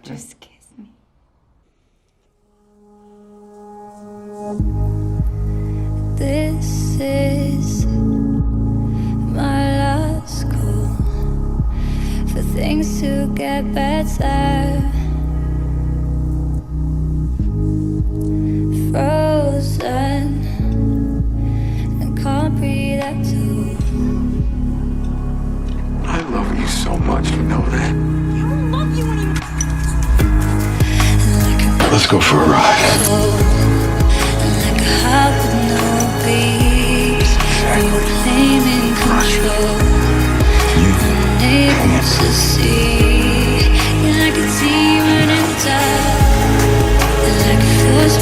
Just kiss me. This is my last call for things to get better. Frozen and can't breathe at all. I love you so much, you know that. Let's go for a ride. Like a heart with no beats, you were claiming control. Unable to see, you're like a demon in dark, like a force.